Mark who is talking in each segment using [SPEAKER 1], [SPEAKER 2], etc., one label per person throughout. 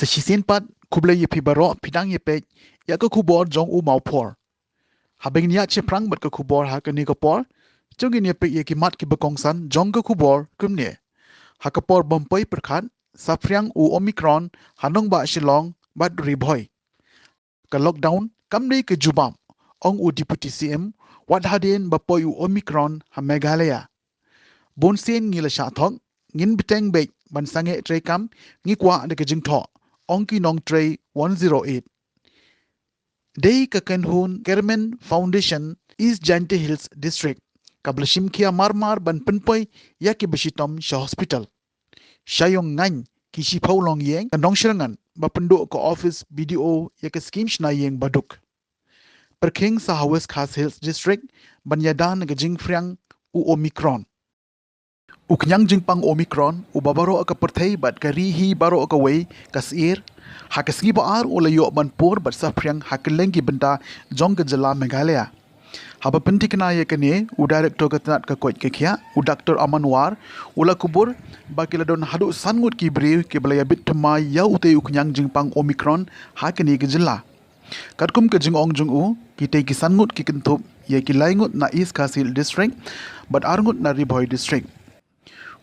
[SPEAKER 1] Sesisin pat kuble ye pi baro pidang ye pe ya ko kubor jong u mau por. Habeng ya che prang bat ko kubor ha ke ni ko por. Jongin ye pe ye ki mat ki bekongsan jong ko kubor kumne. Ha ka por bompoi perkhat safriang u omicron hanong ba shilong bat riboy. Ka lockdown kamne ke jubam. Ong u deputy CM wat hadin bapoi u omicron ha Meghalaya. Bonsen ngila sha thok ngin biteng be ban sange tre kam ngi kwa de ke jing tho. Ong ki nong tre 108. Dei Kakenhun Kermen Foundation East Jante Hills District Kablashim Kia Marmar Ban Penpoi Yaki Beshitom Sha Hospital Shayong Ngan Kishi Paulong Yeng Kanong Shirangan Bapendo ko office BDO Yaka Scheme Shna Yeng Baduk Perking sa West Khas Hills District Banyadan Gajing Friang U Omicron Uknyang jingpang Omicron u babaro ka perthai bat ka rihi baro ka wei kasir hakasngi baar u layo banpur bat safriang hakelengi benda jong ka jala Meghalaya haba pentikna ye kene u director ka tanat ka koit ke khia u Dr. Amanwar ula kubur bakila don hadu sangut ki bri ke balaya bit thma ya u te uknyang jingpang Omicron hakeni ka jala katkum ka jing ong jung u ki te ki sangut ki kintup ye ki laingut na East Kasil district but arngut na Riboy district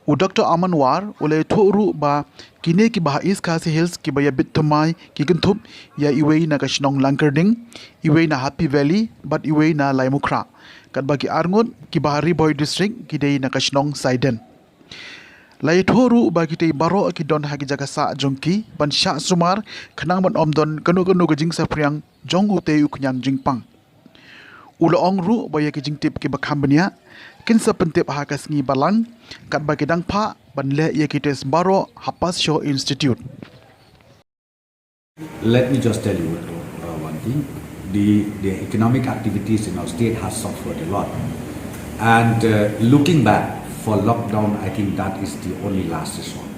[SPEAKER 1] u Dr. Amanwar ulay thuru ba kine ki bah East Khasi Hills ki baya bit thamai ki kintup ya iwei na kashnong Lankerding iwei na Happy Valley but iwei na Laimukra kat bagi arngut ki bahari boy district ki dei na kashnong Saiden lay thuru ba ki tei baro ki don hagi jaga sa jongki ban sha sumar khanang ban omdon kanu gajing sapriang jong u te uknyang jingpang ula ongru baya ki jingtip ki bakhambania kinsa pentip hakas ngi balang kat bagi dang pha ban le ye ki tes baro hapas show institute.
[SPEAKER 2] Let me just tell you one thing. The economic activities in our state has suffered a lot, and looking back for lockdown, I think that is the only last resort.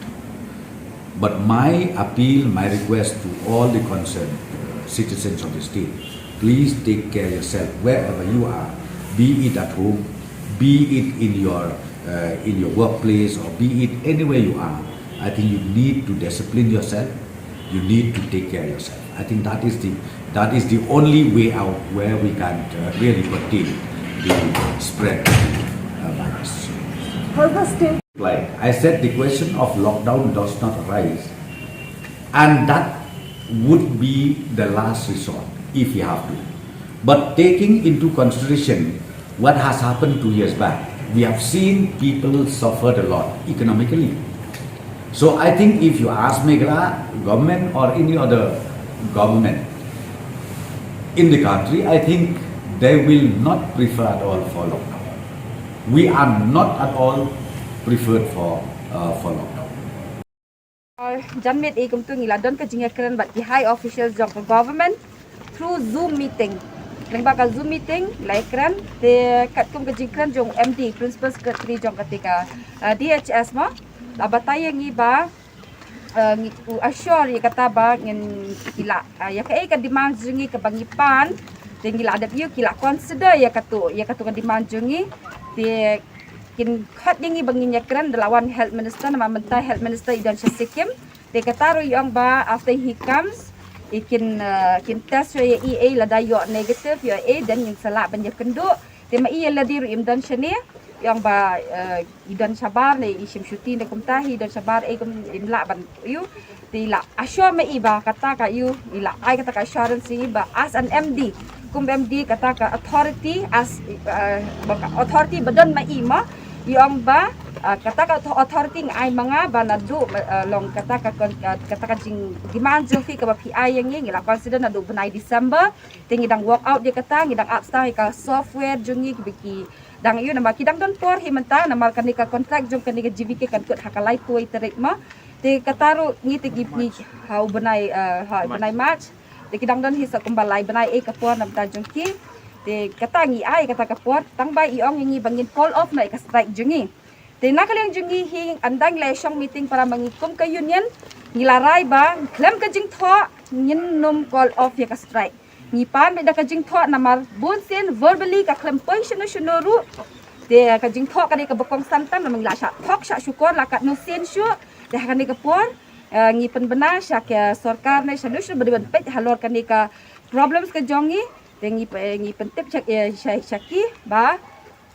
[SPEAKER 2] But my appeal, my request to all the concerned citizens of the state, please take care of yourself wherever you are, be it at home, be it in your workplace, or be it anywhere you are. I think you need to discipline yourself. You need to take care of yourself. I think that is the only way out where we can really contain the spread of the virus. Like I said, the question of lockdown does not arise, and that would be the last resort if you have to. But taking into consideration what has happened 2 years back, we have seen people suffered a lot economically. So I think if you ask Meghalaya government or any other government in the country, I think they will not prefer at all for lockdown. We are not at all preferred for lockdown.
[SPEAKER 3] Janmit ikum tu ngiladon ke jingakran bat di high officials of the government through Zoom meeting. Nang bakal Zoom meeting laikran de katkum ke jingkran jong MD principal secretary jong ketika DHS mo labataya ngi ba ngi assure ya kata ba ngin kila ya kai ka demand jungi ke bangipan de ngila adat yu kila consider ya katu kan demand jungi de kin khat ngi bangin yakran delawan health minister nama mentai health minister Idan Shasikim de kataru yang ba after he comes ikin test yo EA lada yo negative yo A dan yang salah banja kenduk tema iya ladi ru imdan shani yang ba idan sabar ne isim syuti ne kumtahi dan sabar kum imla ban yu tila assure me iba kata ka yu ila ai kata ka assurance ba as an MD kum MD kata ka authority as authority badan ma ima yang ba kata ka authority ngai mga banadu long kata ka jing demand jing fi ka PI yang ngi la consider na do benai December tingi dang work out dia kata ngi dang upstart ka software jungi biki dang yu nama kidang don por himanta nama kan ka contract jong kan ka GVK kan kut hakalai tuai terik ma te kataru ngi tigi ni hau benai benai March te kidang don hisa kumbalai benai ka por nam ta jong ki te kata ngi ai kata ka por tang bai iong ngi bangin call off na ka strike jungi te nakalang jungi hing andang lesyong meeting para mangikum ka union nilarai ba klem ka jing tho ngin nom call off ya ka strike ni pan da ka jing tho namar bunsen verbally ka klem poi shunu ru te ka jing tho ka ni ka bakong santam na mangla sha thok sha syukor la ka no sen syu de ka ni ka por ngipen benar syak ya sarkar ne solution berban pet halor kanika problems ke jongi ngipen tip syak ya syaki ba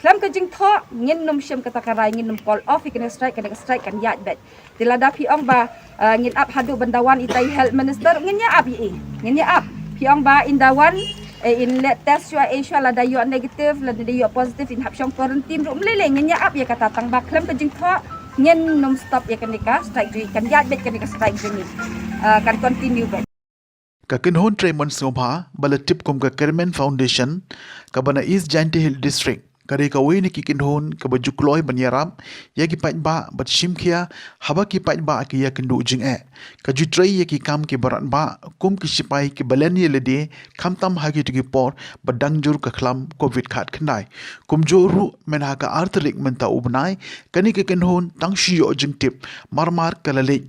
[SPEAKER 3] Klam ka jing tho ngin num shim kata karai ngin num call off ikene strike kan yat bet. Tilada pi ong ba ngin up hadu bandawan itai health minister ngin ya up ngin ya up. Pi ong ba indawan in let test shua Asia la da yo negative la da yo positive in hap shong quarantine rum lele ngin ya up ya kata tang ba klam ka jing tho ngin num stop ya kanika strike ju kan yat bet kanika strike ju ni kan continue bet.
[SPEAKER 1] Ka kinhon Raymond Sobha bala tip kum ka Kerman Foundation ka bana East Giant Hill District kare ka wei ni ki kinhon ka baju kloi banyarap ya ki pat ba bat shimkhia haba ki pat ba ki ya kindu jing ka ju trai ya ki kam ki barat ba kum ki sipai ki balen ye lede kam tam ha ki tu ki por badang jur ka khlam covid khat khnai kum joru men ha ka arthrik menta ubnai kani ki kinhon tang shi yo jing tip marmar kalale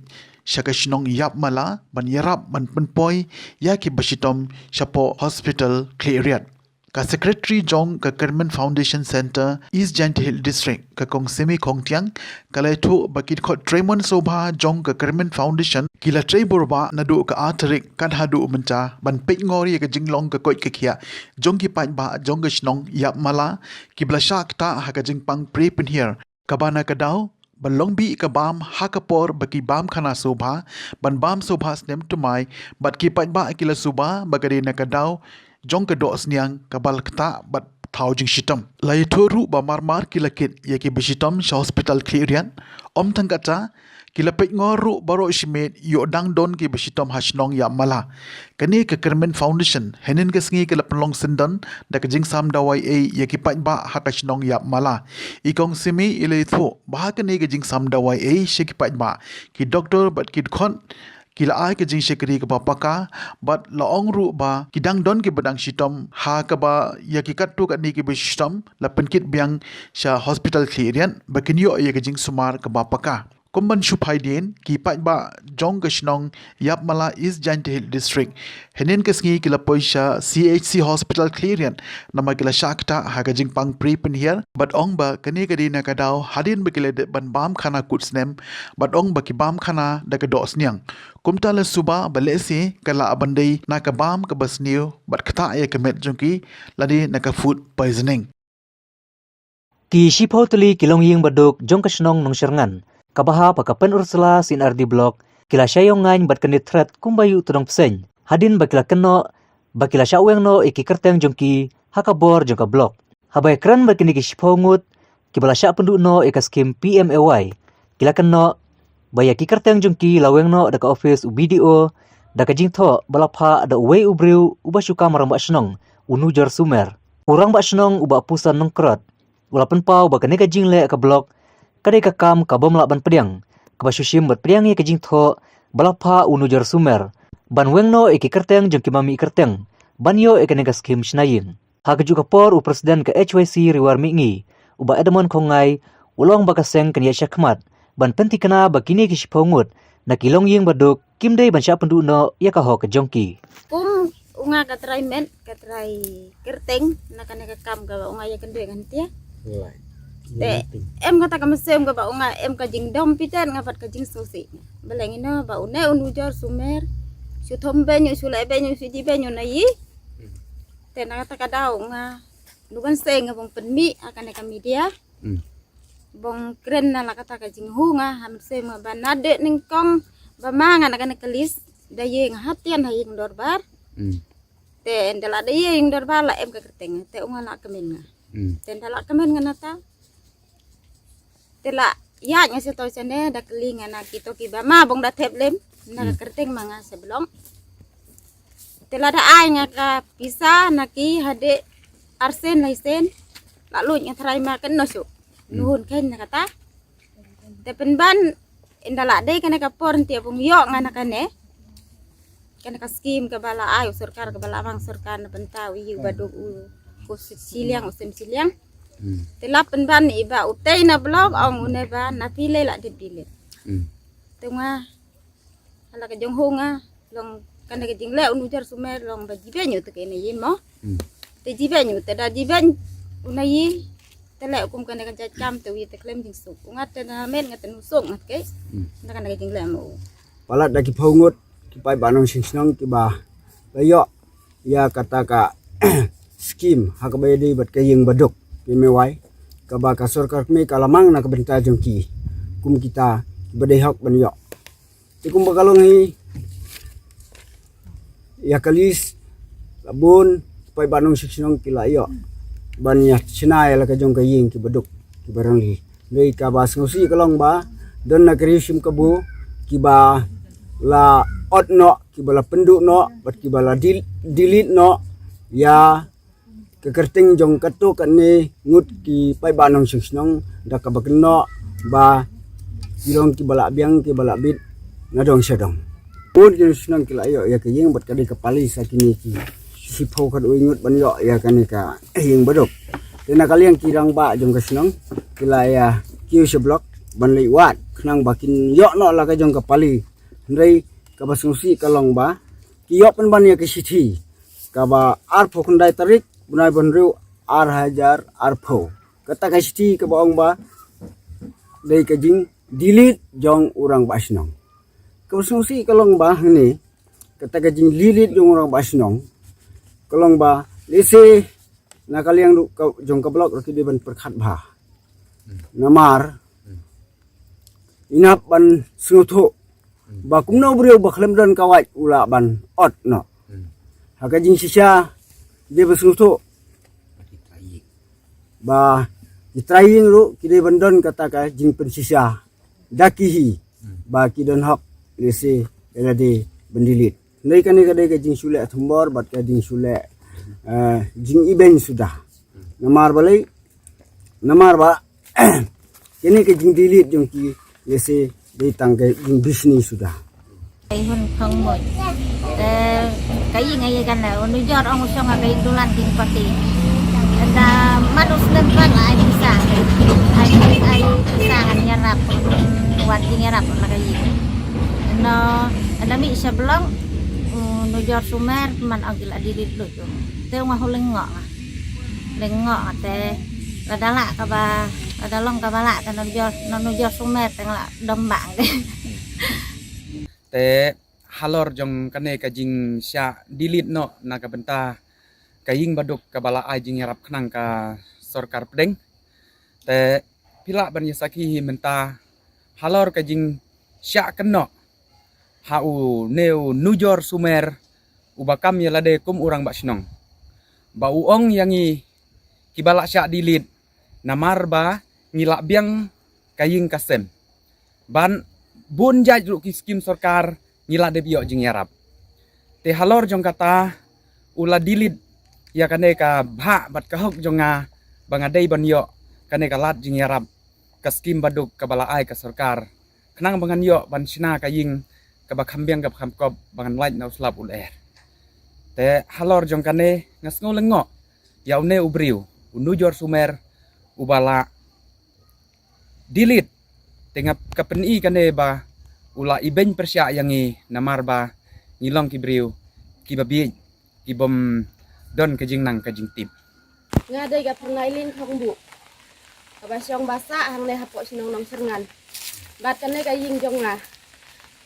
[SPEAKER 1] Shakashnong yap mala ban yarap ban penpoi ya ki basitom shapo hospital cleariat ka secretary jong ka Kerman Foundation Center East Giant Hill District ka kong semi khongtiang kalai thu bakit khot Raymond Sobha jong ka Kerman Foundation kila trei borba nadu ka atharik kan hadu menta ban pek ngori ka jinglong ka koi ka khia jong ki pan ba jong ka shnong yap mala ki blashak ta ha ka jingpang pre pin here kabana ka daw Balong bi ka bam hakapor baki bam khana sobha ban bam sobha snem tumai bat ki pat ba kila suba bagari na kadaw jong ka dos niang kabal kta bat thau jing shitam lai thoru ba marmar kila kit ye ki bishitam sha hospital clearian om thangata kila pek ngoru baro shimet yo dang don ki bishitam hashnong ya mala kani ka Kerman Foundation henin ka sngi kila plong sindan da ka jing sam dawai ye ki pat ba hakashnong ya mala ikong simi ile tho ba ka ne ka jing sam dawai she ki pat ba ki doctor bat ki khon kila ai ka jing shekri ka papaka bat laong ru ba kidang don ki badang shitom ha ka ba ya ki kattu ka ni ki bishitam la penkit biang sha hospital clearian bakinyo ye ka jing sumar ka papaka Kumban Shupai Din ki pat ba jong ka shnong yap mala East Giant Hill District henin ka sngi kila poisha CHC Hospital clearian nama kila shakta ha ka jing pang pre pin here but ong ba kani ka dina ka daw hadin ba kila ban bam khana kutsnem but ong ba ki bam khana da ka dos niang kumta la suba balesi kala abandai na ka bam ka basniu but khata ya ka met jongki ladi na ka food poisoning
[SPEAKER 4] Ki shipotli kilong ying baduk jong ka shnong nong serngan kabaha pakapen ursula sin RD block kila syayong ngain bat kanit threat kumbayu tudong pseny hadin bakila keno bakila syaweng no iki kerteng jongki hakabor jongka block habai kran bakini ki shipongut kibala sya pendu no ika skim PMAY kila keno baya ki kerteng jongki laweng no daka office UBDO daka jingtho balapha ada uwei ubriu uba syuka marang ba shnong unu jar sumer urang ba shnong uba pusan nongkrot walaupun pau bakani ka jingle ka block kadai ka kam ka bom laban pediang ka basushim bat pediang ye ka jingtho balapha unu jar sumer ban wengno eki kerteng jong kimami kerteng banyo ekane ka skim shnayin ha ka juga por u presiden ka HYC riwar mingi uba edamon khongai ulong bakaseng kan ya syakmat ban penti kana bakini ki shipongut na kilong ying baduk kimdei ban sya pendu no ya ka ho ka jongki
[SPEAKER 5] unga katrai men katrai kerteng nakane ka kam ka unga ya kendue kan tia te em kata ka mesem ka ba unga em ka jing dom piten ngapat ka jing susi beleng ino ba une unu jar sumer su thombe nyu su le be nyu su ji be nyu nai te na kata ka dau nga nuban se nga bong penmi akan ka media bong kren na la kata ka jing hu nga ham se ma ba nade ning kong ba manga na ka lis da ye nga hatian ha ying dorbar te ndala da ye ying dorbar la em ka kerteng te unga la kemen nga te ndala kemen nga nata tela ya nya se to sene da kelinga na kito ki ba ma bong da tep lem na kerteng manga sebelum tela da ai nga ka pisa na ki hade arsen laisen lalu nya trai ma ken no su nuhun ken na kata te penban indala de kana ka por ti bong yo nga na kane kana ka skim ka bala ayo sarkar ka bala bang sarkar na pentawi yu baduk ko siliang usem siliang Telapan ban iba utay na blog ang une ba na pile la dipile. Tunga ala ka jong hunga long kana ka jingle unu jar sumer long ba jibe nyu te kene yin mo. Te jibe nyu te da jibe unayi tele kum kana ka jam te wi te klem jing suk. Unga te na men nga te nusuk ngat ke. Na kana ka jingle mo.
[SPEAKER 6] palat daki paungut kipai banong singsnong kiba layo ya kata ka skim hakabedi bat kayeng baduk pimewai kaba ka sarkar kami kalamang na kabenta jongki kum kita badai hak banyo tikum bakalong hi ya kalis labun pai banong singsnong kilayo banyak sinai la ka jong kayeng ki baduk ki barangli nei ka bas ngosi kalong ba don na krisim kabu kiba la ot no kibala penduk no bat kibala dilit no ya kekerting jong katu kan ni ngut ki pai banong singsnong da ka bakno ba kilong kibala biang kibala bit ngadong sedong pun singsnong kilayo ya kayeng bat kadi kapali sakini ki sipau kad uingut banyo ya kani ka yeng badok tena kalian kirang ba jong kasnong kilaya kiu seblok ban liwat kenang bakin yok no la ka jong kapali ndai ka basungsi kalong ba ki yok pen ban ya ke sithi ka ba ar phokundai tarik bunai bonru ar hajar ar pho kata ka sithi ka baong ba dei ka jing dilit jong urang basnong ka basungsi kalong ba ni kata ka jing lilit jong urang basnong kalong ba lese na kaliang jong ka blok ki ban perkhat ba namar inap ban sungutho ba kumno brio ba khlem dan kawat ula ban ot no haka jing sisa de basungutho ba itraying ru kide bandon kata ka jing pen sisa dakihi ba kidon hak lese elade bendilit nei kan ka de ka jing sule thumbor bat ka jing sule jing iben sudah namar balai namar ba kini ke jing dilit jong ki lese dei tangkai jing bisnis sudah
[SPEAKER 5] Ay hun không một cái gì ngayกันlà onu jor ông xong cái dulan din pati ada manus dan kan ay bisa ay bisa nyarap wati nyarap na kayi no ada mi sa belong nu jor sumer man agil adilit lu te nga huling ngok te ladala ka ba ladalong ka bala kan nu jor sumer te nga dombang
[SPEAKER 7] te halor jong kane ka jing sya dilit no na ka benta kaying baduk ka bala ai jing yarap khnang ka sarkar pedeng te pila ban yasaki menta halor ka jing sya keno hau neu nujor sumer ubakam yalade kum urang basnong ba uong yangi kibala sya dilit namar ba ngilak biang kaying kasem ban bun jaj lu ki skim sarkar ngila de biok jing yarap te halor jong kata ula dilit ya kane ka bha bat ka hok jonga bangadei ban yo kane ka lat jing yarap ka skim baduk ka bala ai ka sarkar khnang bangan yo ban sina ka ying ka ba khambiang ka khamkop bangan lait na uslap uler te halor jong kane ngasngo lengo ya une ubriu unujor sumer ubala dilit tengap kapeni kane ba ula iben persya yangi namar ba ngilong kibriu kibabi kibom don kajing nang kajing tip
[SPEAKER 3] ngadai ga pernailin khong bu kabasyong basa hang le hapok sinong nong serengan bat kane ka ying jong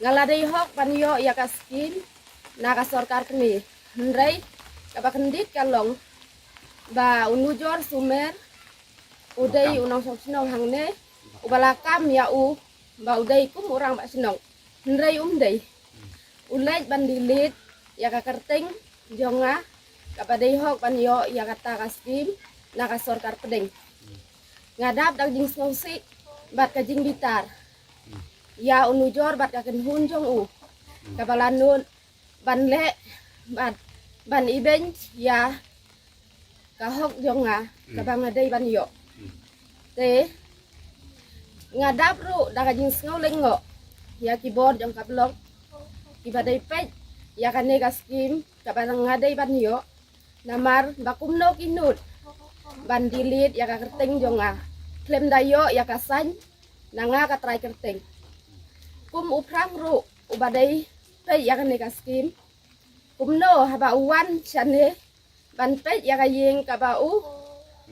[SPEAKER 3] ngaladai hok panyo ya kaskin na ka sarkar kene ndrai ka bakendit kalong ba unujor sumer udai unong sok sinong hang ne ubalakam ya u ba udai kum urang ba sinong ndrai dai ulai bandilit ya ka kerting jonga kapadai hok panyo ya kata kaskim na ka sarkar pedeng ngadap dag jing snowsi bat ka jing bitar ya unujor bat ka kenhun jong u kabalanun banle ban iben ya ka hok jonga kabangadai banyo te ngadap ru daga jing snow lengo ya keyboard jong kablok kibadai pej ya kane kaskim kabarang ngadai banyo namar bakumno kinut bandilit ya ka kerteng jonga klem dayo ya kasan nanga ka try kerteng kum uprang ru ubadai pej ya kane kaskim kumno haba uwan chane ban pej ya kayeng kabau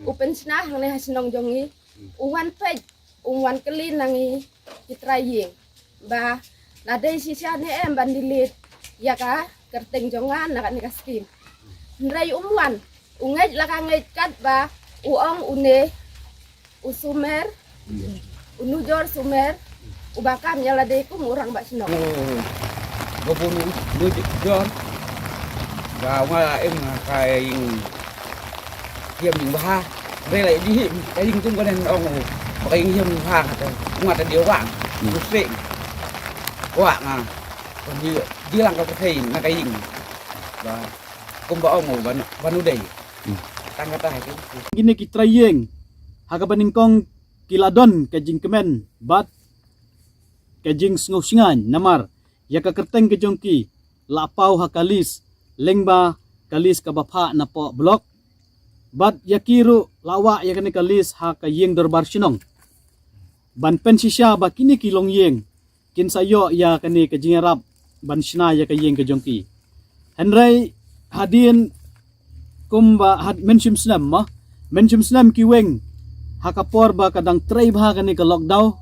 [SPEAKER 3] upensna hangne hasnong jongi uwan pej uwan kelin nangi kitraying ba
[SPEAKER 5] Ada sisa ne ban dilit ya ka kerteng jongan nak ni kaskim. Nrai umwan ungej la ka ngej kat ba uong une usumer unujor sumer ubakam nyala de ku murang ba sino.
[SPEAKER 7] Gobun du jor ga wa em kai hiểm những ba đây lại đi hiểm cái hình tung cái đèn ông cái hiểm hàng ngoài là điều vàng một sệ vàng à còn như đi làm cái thầy là cái hình và công bảo ông và nu đầy tăng cái tài cái
[SPEAKER 8] Gini kita yeng haga baningkong kiladon ka jing kemen bat ka jing sngo singan namar ya ka kerteng ke jongki lapau hakalis lengba kalis ka bapha na po blok bat yakiru lawa ya kani kalis ha ka yeng dorbar sinong ban pensisya ba kini kilong yeng kin sayo ya kani ka jingarap ban sina ya ka yeng ke jongki henry hadin kumba had menshim snam ki weng hakapor ba kadang tray ba kani ka lockdown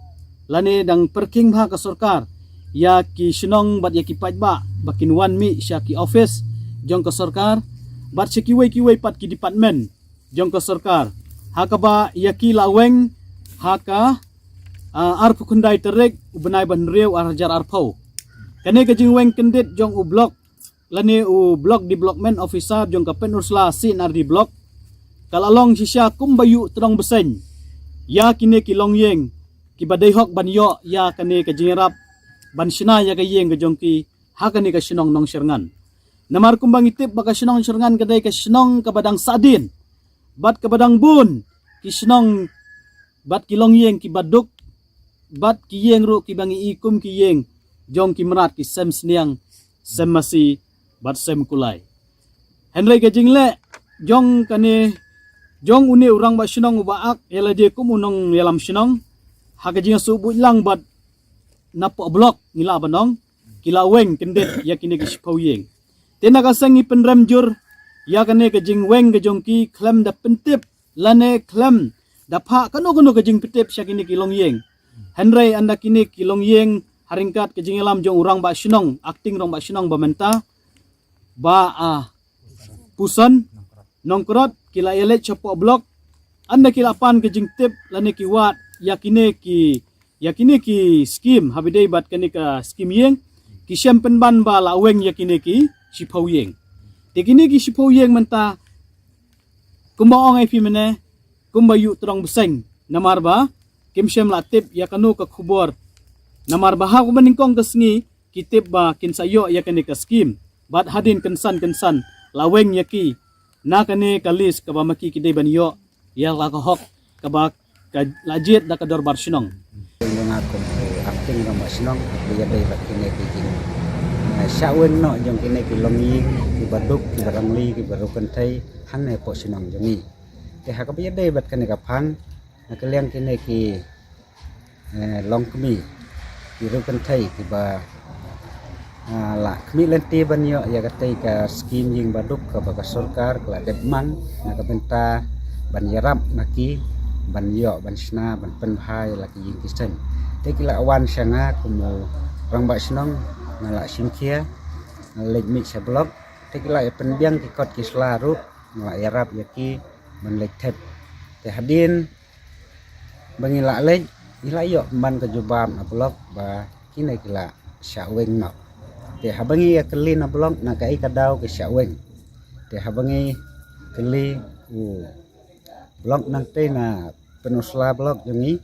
[SPEAKER 8] lani dang perking ba ka sarkar ya ki sinong bat ya ki pajba bakin wan mi sya ki office jong ka sarkar bat si kiway pat ki department jong ka sarkar hakaba ya ki laweng haka arpu kundai terek ubenai ban riau arjar arpau kani ka jing weng kendit jong u blok lani u block development officer jong ka penursla sinar di blok kalalong sisya kumbayu terong besen ya kini kilong yeng ki badai hok ban yo ya kani ka jingrap ban sina ya ka yeng ka jongki ha kani ka sinong nong serngan namar kumbang itip baka sinong serngan kadai ka sinong ka badang sadin bat ka badang bun ki sinong bat kilong yeng ki baduk bat ki yeng ru ki bangi ikum ki yeng jong ki merat ki sem sniang sem masi bat sem kulai henry ka jingle jong kani jong uni urang ba sinong ubaak yala je kumunong yalam sinong haga jinga subu lang bat napo blok ngila banong kilaweng kendet yakini ki sipaweng tena ka sangi penrem jur yakane ka jing weng ka jongki klem da pentip lane klem da pha kanu ka jing pentip syakini kilong yeng henry anda kini kilong yeng haringkat ka jing yalam jong urang ba sinong acting rong ba sinong bamenta ba pusan nongkrot kila elet chapo blok anda kila pan ke jingtip lani ki wat yakine ki scheme habidai bat kani ka scheme yeng ki sempen ban ba laweng yakine ki sipau yeng tekini ki sipau yeng menta kumbaong ai pimene kumbayu terong beseng namar ba kim sem latip yakanu ka khubor namar ba ha kumaningkong kasngi kitip ba kinsayo yakane ka scheme bat hadin kensan laweng yaki na kani kalis kaba maki kidai banyo ya la ka hok kaba ka lajit da ka dorbar sinong
[SPEAKER 6] Yung ako acting ng masinong biya day bat kini kijing syawen no yung kini kilong ying kibaduk kibarangli kibarukan tay hang na po sinong jongi kaya kabiya day bat kani kapang nakaliang kini ki long kami kirukan tay kiba la kami lenti banyo ya katay ka scheme ying baduk ka baga sarkar kala debman na kabenta ban yarap naki ban yo ban sna ban penhai laki ying kisen tekila awan sanga kumu rang ba sinong nala simkia lek mi sa blok tekila ya penbiang ki kot ki slaru nala yarap yaki ban lek tep te hadin bangila lek ila yo ban ka jubam na blok ba kine kila syaweng no te habangi ya keli na blok na kai kadau ke syaweng te habangi keli blok nang te na penusla blok jongi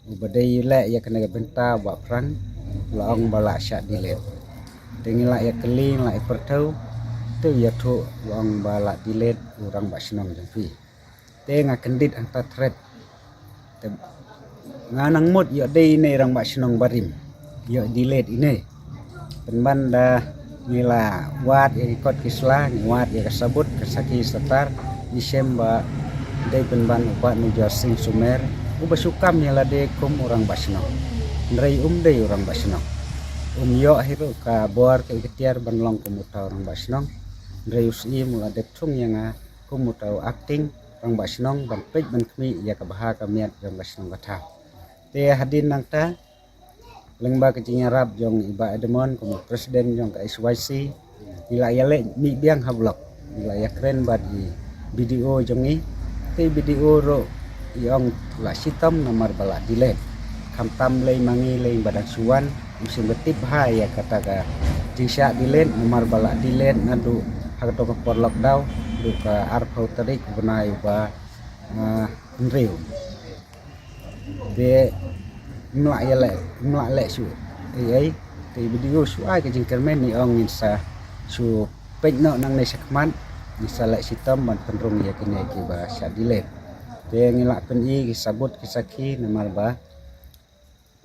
[SPEAKER 6] ubadai le ya kena benta ba prang laong bala sya dilet tengila ya keli la pertau tu ya thu laong bala dilet urang ba sinong jengpi te nga kendit anta threat te nganang mut yo dei ne rang ba sinong barim yo dilet ini penbanda nila wat ya ikot kisla wat ya kasabut kasaki setar Disemba day penban upa ni jasing sumer uba sukam nyala de kum orang basno ndrei day orang basno yo hiru ka bor ke ketiar banlong kumuta orang basno ndrei usi mula de tung yang kumuta acting orang basno ban pej ban kmi ya ka baha ka miat orang basno kata te hadin nangta lengba kecing Arab jong iba edemon como presiden jong ka SYC wilayah le mi biang hablok wilayah keren badi video jong ni te video ro yang la sitam nomor bala dile kamtam le mangi le badan suan musim betip hai ya kata ka jingsa dile nomor bala dile nadu hak to por lockdown du ka arpau tarik benai ba nreu de melak le su ai te video su ai ke jing kermen ni ong insa su pek no nang ne sakman insa le sitam ban penrung ya kene ki ba sya dile te ngilak pen i sabut kisaki nomor ba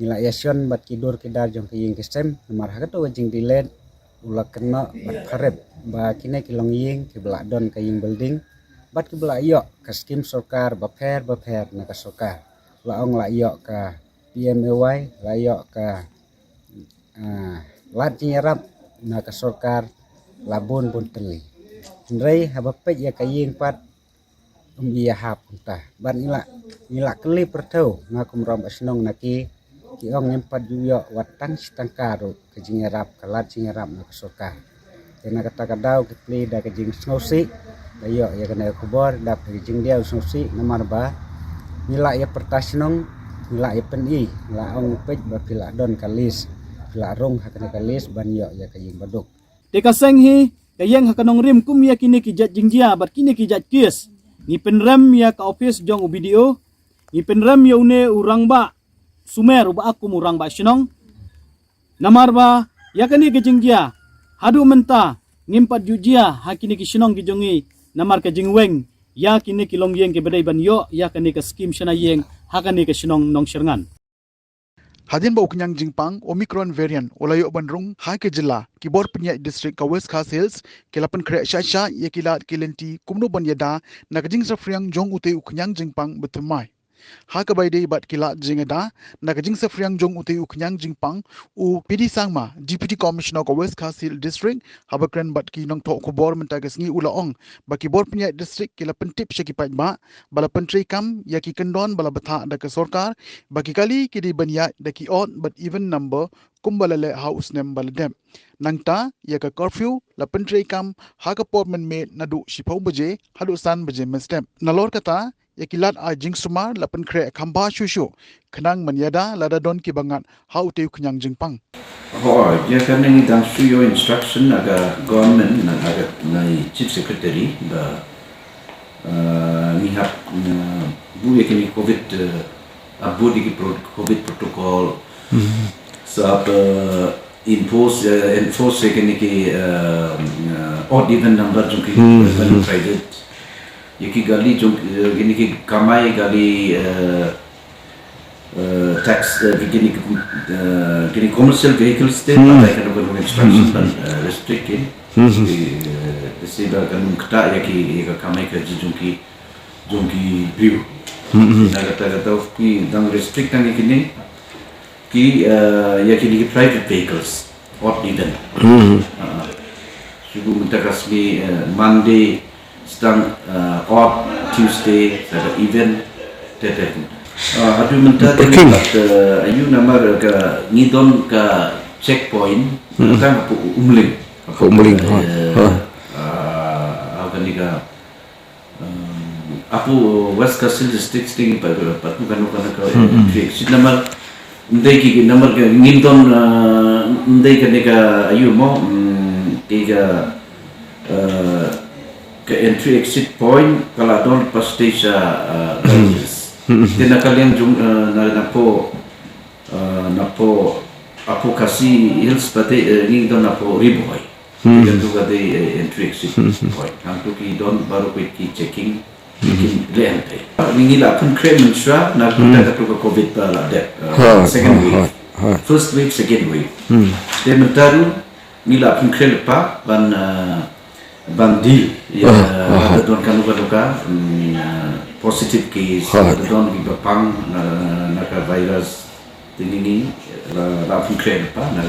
[SPEAKER 6] ngilak yasion bat kidur kidar jong ki ying kesem nomor hak to jing dile ulak kena bat karep ba kine kilong ying ki belak don ka ying building bat ki belak yok ka skim sokar ba pher na ka sokar la ong la yok ka PMAY la yok ka lat nyerap na ka sokar labun pun teli ndrei haba pej ya ka ying pat iya hap ta ban ila keli pertau ngakum rom asnong naki ki ong empat yuyo watan stangkaro ke nyerap ka lat nyerap na ka sokar kena kata kadau kepli da ke jing snosi ayo ya kena kubor da ke jing dia snosi nomor ba nila ya pertasnong nila ya peni la ong pej ba pila don kalis pila rong hakana kalis ban yo ya ke jing baduk
[SPEAKER 8] Te kaseng hi kayang hakanong rim kum ya kini kijat jingjia bat kini kijat kies ni penrem ya ka office jong u video ni penrem ya une urang ba sumer ba aku urang ba sinong namar ba ya kani ke jingjia hadu menta ngimpat jujia hakini ki sinong ki jongi namar ka jingweng ya kini ki longyeng ke bedai ban yo ya kani ka skim shana yeng hakani ke sinong nong serngan
[SPEAKER 1] Hadin ba uknyang jingpang Omicron variant olayo bandrung hai ke jilla kibor penyai district ka West Khas Hills kilapan kre sha ye kilat kilenti kumno ban yada nakjing safriang jong ute uknyang jingpang betemai ha ka bai dei bat kilat jingada nakjing safriang jong ute uknyang jingpang u pidi sangma deputy commissioner ka West Khas Hills district habakren bat ki nong tok kubor mentagas ngi ulaong ba kibor penyai district kilapan tip syaki pai ba bala pentri kam ya ki kendon bala betha da ke sorkar bagi kali kidi banya da ki odd but even number kumbalale house nem baladem nangta ya ka curfew la pentri kam ha ka portman me nadu shipau baje hadu san baje mestem nalor kata ya kilat a jingsumar la penkre khamba shushu khnang manyada lada don ki bangat how te khnyang jingpang
[SPEAKER 9] ya karena ini dan suyo instruction aga government aga chief secretary da nihap bu ekini covid abu di covid protocol sab enforce ekini ki odd even number jungki private yaki gali jung gini ki kamai gali tax gini commercial vehicles te pakai kan government instruction dan restricted sehingga kan kata yaki kamai ka jungki view kata ki dang restrict kan kini ki yaki di private vehicles odd even sugu minta kasmi Monday sedang odd Tuesday ada event teteh adu minta tempat ayu nama ke ngidon ke checkpoint tentang apa umling apa ni ke apa West Khas Hills district sting pada bukan ke nama ndai ki nama ke ngidon ndai ke nega ayu mo tiga ke entry exit point kalau don pas stage dan kalian jung napo apo kasih hills pate ni don apo riboy dan juga de entry exit point kantu ki don baru ki checking bikin lente ni la pun krem sura na kita ke covid la de second week first week second week de mentaru ni la pun krem pa ban deal ya don kan luka positive case don di bapang naka virus ini la pun krem pa na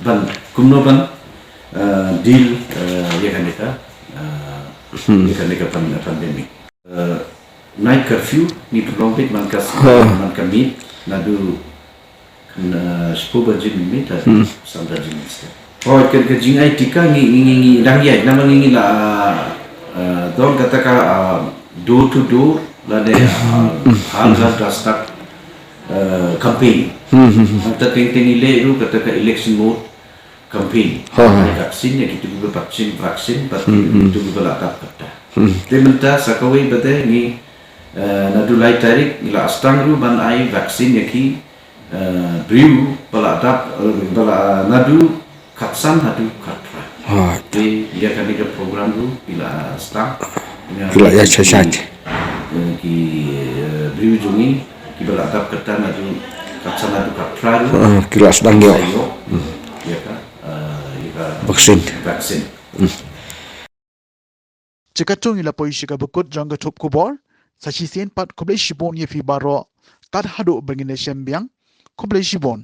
[SPEAKER 9] ban kumno ban deal ya kan kita pandemik night curfew ni prolonged man kami nadu Sepupu jin mita sampai jin mesti. Oh, ke jing ai tika ngi rangyai nama ngi la don kata door to door la de hal dastak campaign. Kita ting ile ru kata election mode campaign. Vaksin ya kita juga vaksin itu juga latap kata. Tementa sakawai bade ni nadulai tarik ila astang ru ban ai vaksin ya ki briu latap bala nadu katsan hadu katra. Jadi dia kan ada program ru ila astang.
[SPEAKER 6] Ila ya cacak.
[SPEAKER 9] Ki briu jungi ki bala latap kata nadu katsan hadu katra ru.
[SPEAKER 6] Kila sedang dia.
[SPEAKER 9] Ya kan?
[SPEAKER 6] Vaksin.
[SPEAKER 1] Cekacung ila poisi ka bekut jangga tup kubor, sachi sien pat kublai shibon ye fi baro, tad hadu bengine shembiang, kublai shibon.